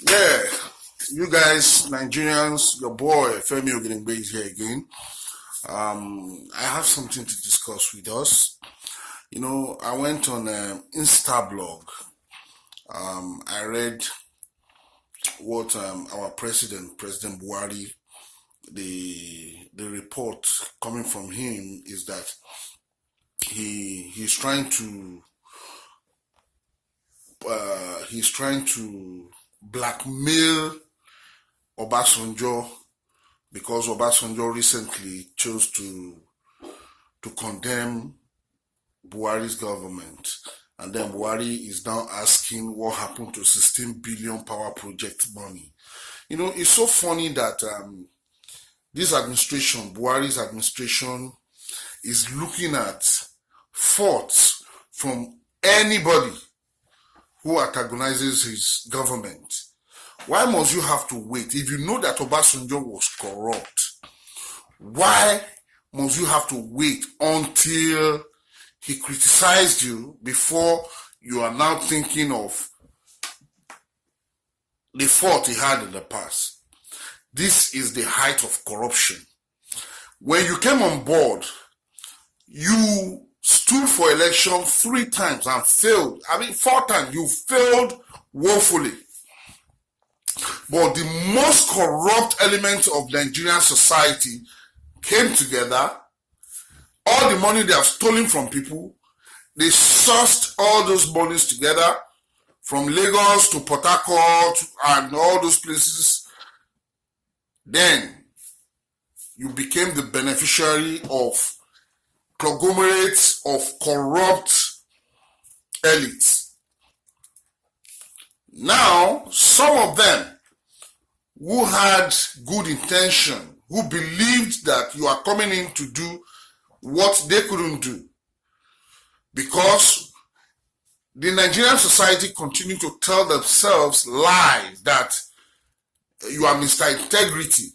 Yeah, you guys, Nigerians, your boy Femi Ogedengbe is here again. I have something to discuss with us. I went on Instablog. I read what our President Buhari, the report coming from him is that he's trying to blackmail Obasanjo because Obasanjo recently chose to condemn Buhari's government. And then Buhari is now asking what happened to 16 billion power project money. It's so funny that this administration, Buhari's administration, is looking at faults from anybody who antagonizes his government. Why must you have to wait? If you know that Obasanjo was corrupt, why must you have to wait until he criticized you before you are now thinking of the fault he had in the past? This is the height of corruption. When you came on board, you stood for election 3 times and failed. 4 times. You failed woefully. But the most corrupt elements of Nigerian society came together. All the money they have stolen from people, they sourced all those monies together from Lagos to Port Harcourt and all those places. Then you became the beneficiary of conglomerates of corrupt elites. Now, some of them who had good intention, who believed that you are coming in to do what they couldn't do, because the Nigerian society continue to tell themselves lies that you are Mr. Integrity.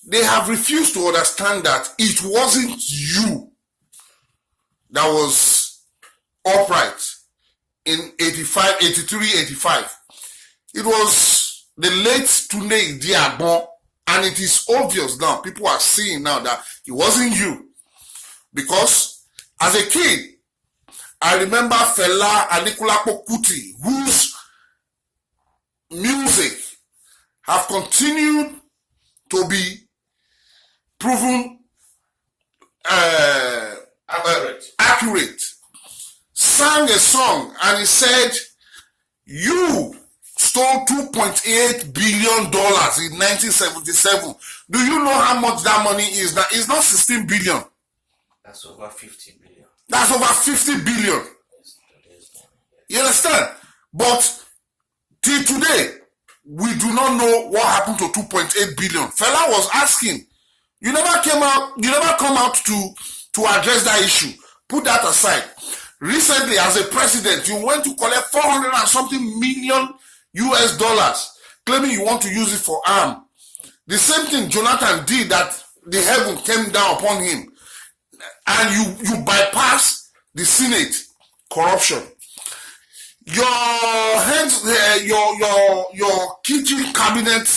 They have refused to understand that it wasn't you that was upright in 83, 85. It was the late Tunde Diabon, and it is obvious now. People are seeing now that it wasn't you. Because as a kid, I remember Fela Anikulapo Kuti, whose music have continued to be proven accurate, sang a song and he said, you stole $2.8 billion in 1977. Do you know how much that money is now? It's not 16 billion. That's over 50 billion. That's over 50 billion. You understand? But till today, we do not know what happened to 2.8 billion. Fela was asking, you never come out to address that issue. Put that aside. Recently, as a president, you went to collect 400 and something million US dollars, claiming you want to use it for arm. The same thing Jonathan did, that the heaven came down upon him. And you bypass the Senate. Corruption. Your heads, your kitchen cabinet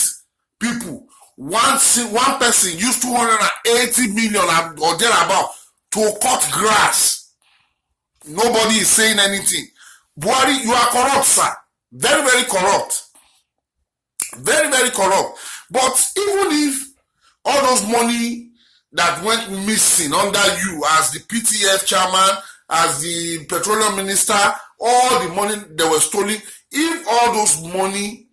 people, one person used 280 million or thereabout to cut grass. Nobody is saying anything. Buhari, you are corrupt, sir. Very, very corrupt. Very, very corrupt. But even if all those money that went missing under you as the PTF chairman, as the petroleum minister, all the money that were stolen, if all those money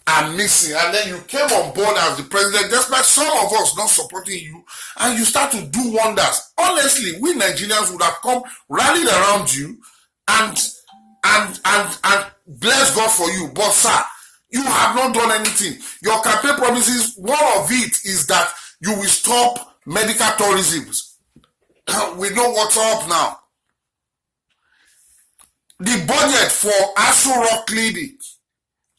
are missing, and then you came on board as the president, despite some of us not supporting you, and you start to do wonders, honestly, we Nigerians would have come rallied around you and bless God for you. But sir, you have not done anything. Your campaign promises, one of it is that you will stop medical tourism. We know what's up now. The budget for Aso Rock Clinic,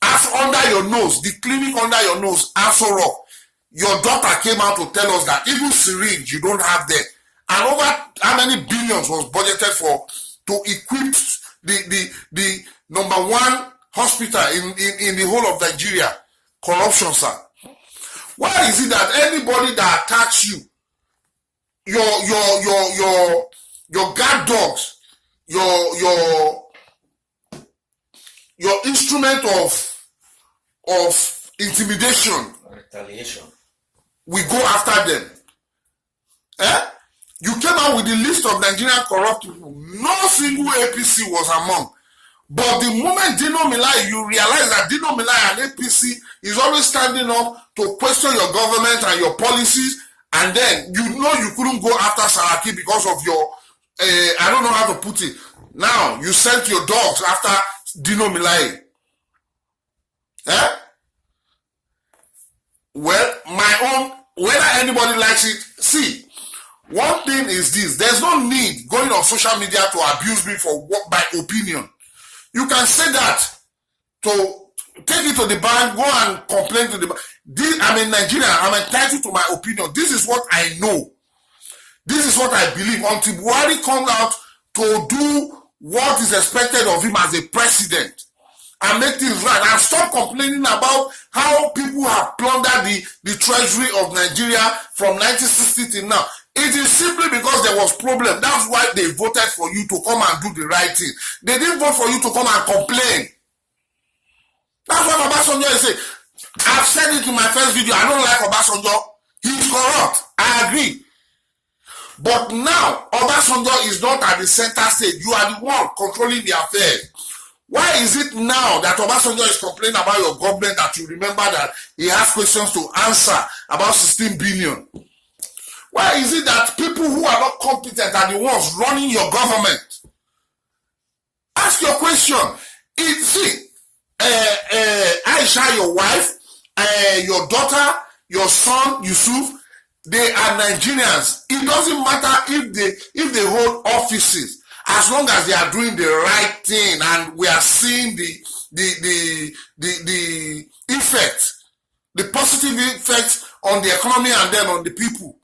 as under your nose, the clinic under your nose, Aso Rock, your daughter came out to tell us that even syringe you don't have there. And over how many billions was budgeted for to equip the number one hospital in the whole of Nigeria. Corruption, sir. Why is it that anybody that attacks you, your guard dogs, your instrument of intimidation, Retaliation. we go after them? You came out with the list of Nigerian corrupt people. No single APC was among. But the moment Dino Melaye, you realize that Dino Melaye and APC is always standing up to question your government and your policies, and then you know you couldn't go after Saraki because of your, I don't know how to put it. Now, you sent your dogs after Dino Melaye. Well, my own, whether anybody likes it, see, one thing is this: there's no need going on social media to abuse me for what my opinion. You can say that to take it to the bank, go and complain to the bank. I'm in Nigeria, I'm entitled to my opinion. This is what I know. This is what I believe. Until Buhari comes out to do what is expected of him as a president and make things right, and stop complaining about how people have plundered the treasury of Nigeria from 1960 till now. It is simply because there was problem. That's why they voted for you to come and do the right thing. They didn't vote for you to come and complain. That's what Obasanjo is saying. I've said it in my first video. I don't like Obasanjo. He's corrupt. I agree. But now, Obasanjo is not at the center stage. You are the one controlling the affairs. Why is it now that Obasanjo is complaining about your government that you remember that he has questions to answer about 16 billion? Why is it that people who are not competent are the ones running your government? Ask your question. Aisha, your wife, your daughter, your son, Yusuf, they are Nigerians. It doesn't matter if they hold offices, as long as they are doing the right thing, and we are seeing the effect, the positive effect on the economy and then on the people.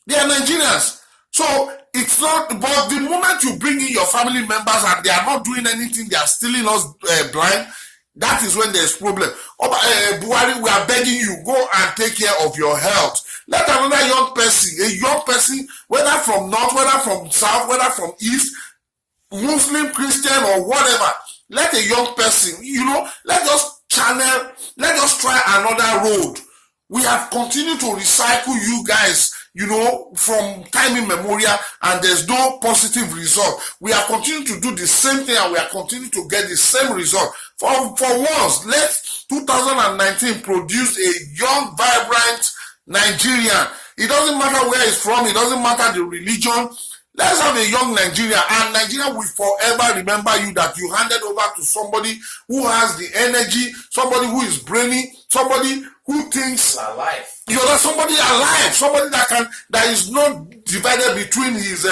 They are Nigerians. So it's not, but the moment you bring in your family members and they are not doing anything, they are stealing us blind, that is when there's problem. Buhari, we are begging you, go and take care of your health. Let another young person, whether from north, whether from south, whether from east, Muslim, Christian, or whatever, let a young person, let us try another road. We have continued to recycle you guys, from time immemorial, and there's no positive result. We are continuing to do the same thing, and we are continuing to get the same result. For once, let 2019 produce a young, vibrant Nigerian. It doesn't matter where he's from, it doesn't matter the religion. Let's have a young Nigeria, and Nigeria will forever remember you, that you handed over to somebody who has the energy, somebody who is brainy, somebody who thinks alive. Somebody alive, somebody that is not divided between his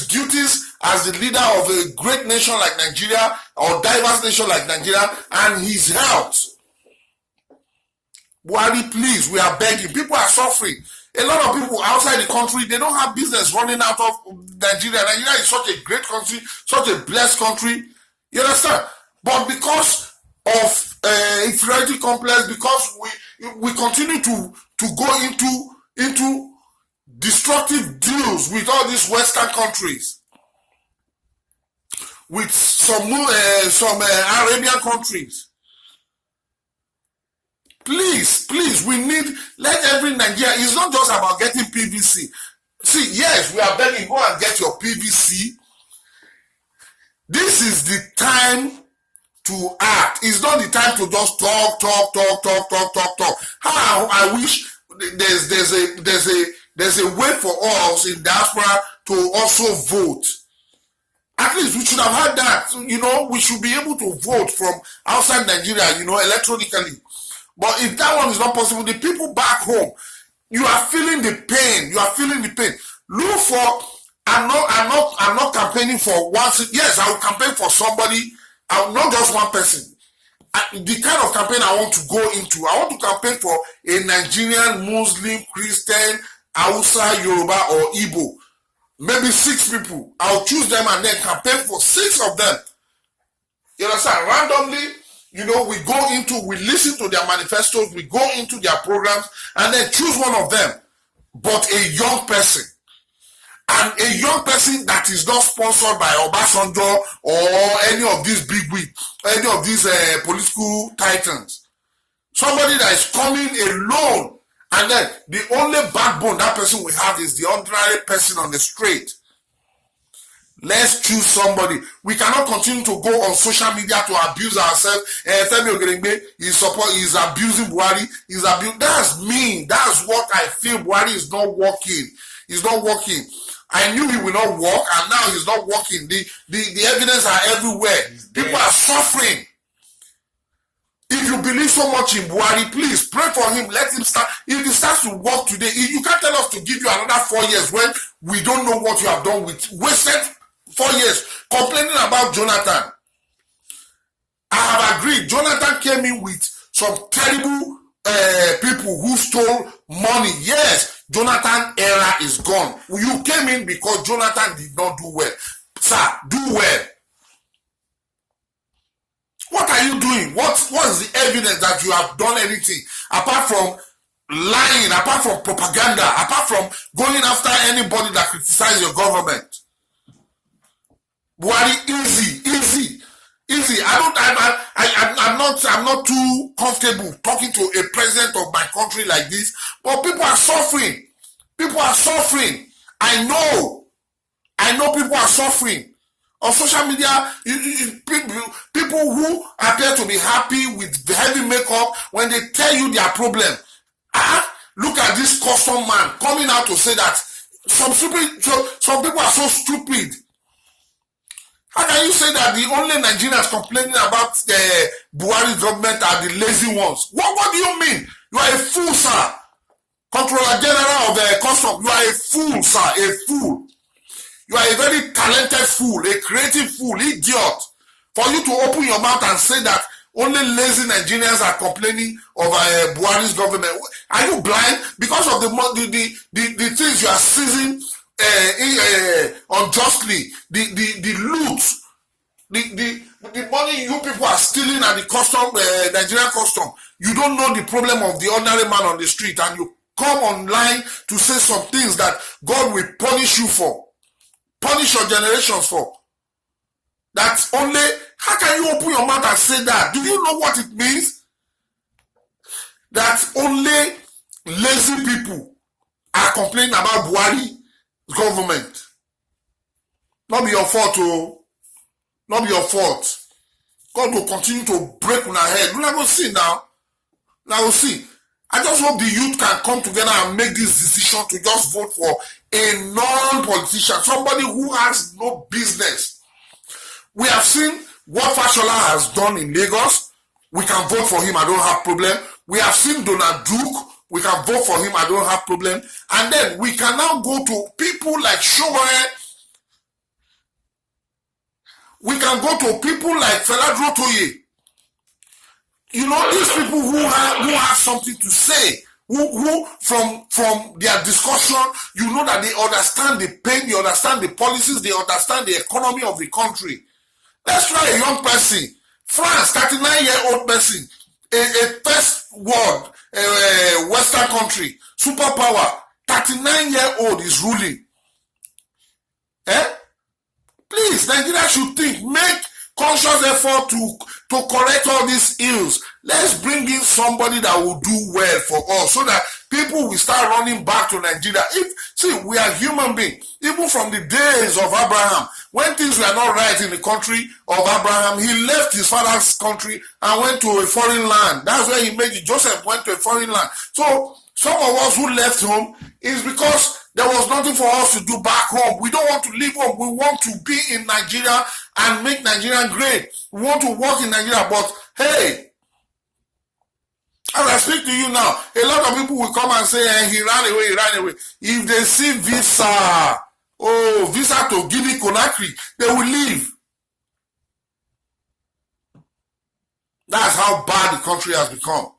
duties as the leader of a great nation like Nigeria, or diverse nation like Nigeria, and his health. Buhari, please, we are begging. People are suffering. A lot of people outside the country, they don't have business running out of Nigeria. Nigeria is such a great country, such a blessed country. You understand? But because of inferiority complex, because we continue to go into destructive deals with all these Western countries, with some Arabian countries. Please, we need, let every Nigerian, it's not just about getting PVC. See, yes, we are begging, go and get your PVC. This is the time to act. It's not the time to just talk. How I wish there's a way for us in diaspora to also vote. At least we should have had that. We should be able to vote from outside Nigeria, electronically. But if that one is not possible, the people back home, you are feeling the pain. Look for, I'm not campaigning for one. Yes, I will campaign for somebody. Not just one person. The kind of campaign I want to go into, I want to campaign for a Nigerian, Muslim, Christian, Hausa, Yoruba, or Igbo. Maybe 6 people. I'll choose them and then campaign for 6 of them. You understand? Randomly, we listen to their manifestos, we go into their programs, and then choose one of them. But a young person, and a young person that is not sponsored by Obasanjo or any of these bigwigs, any of these political titans. Somebody that is coming alone, and then the only backbone that person will have is the ordinary person on the street. Let's choose somebody. We cannot continue to go on social media to abuse ourselves. Femi Ogerengbe is abusing Buhari. That's me. That's what I feel. Buhari is not working. He's not working. I knew he will not work, and now he's not working. The evidence are everywhere. People are suffering. If you believe so much in Buhari, please pray for him. Let him start. If he starts to work today, you can't tell us to give you another 4 years when we don't know what you have done with wasted 4 years complaining about Jonathan. I have agreed. Jonathan came in with some terrible people who stole money. Yes, Jonathan era is gone. You came in because Jonathan did not do well. Sir, do well. What are you doing? What is the evidence that you have done anything apart from lying, apart from propaganda, apart from going after anybody that criticizes your government? Buhari, easy. I'm not too comfortable talking to a president of my country like this, but people are suffering. I know people are suffering. On social media, people who appear to be happy with the heavy makeup, when they tell you their problem, look at this custom man coming out to say that some people are so stupid. How can you say that the only Nigerians complaining about the Buhari government are the lazy ones? What do you mean? You are a fool, sir. Controller General of the Custom, you are a fool, sir, a fool. You are a very talented fool, a creative fool, idiot. For you to open your mouth and say that only lazy Nigerians are complaining of Buhari's government. Are you blind? Because of the things you are seizing unjustly, the loot, the money you people are stealing at the custom, Nigerian custom. You don't know the problem of the ordinary man on the street, and you come online to say some things that God will punish you for, punish your generations for. That's only, how can you open your mouth and say that? Do you know what it means? That only lazy people are complaining about Buhari government. Not be your fault, oh. Not be your fault. God will continue to break on our head. We'll never see now. Now we'll see. I just hope the youth can come together and make this decision to just vote for a non-politician, somebody who has no business. We have seen what Fashola has done in Lagos. We can vote for him, I don't have problem. We have seen Donald Duke. We can vote for him, I don't have problem. And then we can now go to people like Showore. We can go to people like Fela Drotoye. You know, these people who have something to say, who from their discussion, you know that they understand the pain, they understand the policies, they understand the economy of the country. Let's try a young person. France, 39-year-old person, a first world, Western country, superpower, 39-year-old is ruling. Please, Nigeria should think, make conscious effort to correct all these ills. Let's bring in somebody that will do well for us so that people will start running back to Nigeria. We are human beings. Even from the days of Abraham, when things were not right in the country of Abraham, he left his father's country and went to a foreign land. That's where he made it. Joseph went to a foreign land. So some of us who left home is because there was nothing for us to do back home. We don't want to leave home. We want to be in Nigeria and make Nigeria great. We want to work in Nigeria, but hey, as I speak to you now, a lot of people will come and say, he ran away. If they see visa to Guinea Conakry, they will leave. That's how bad the country has become.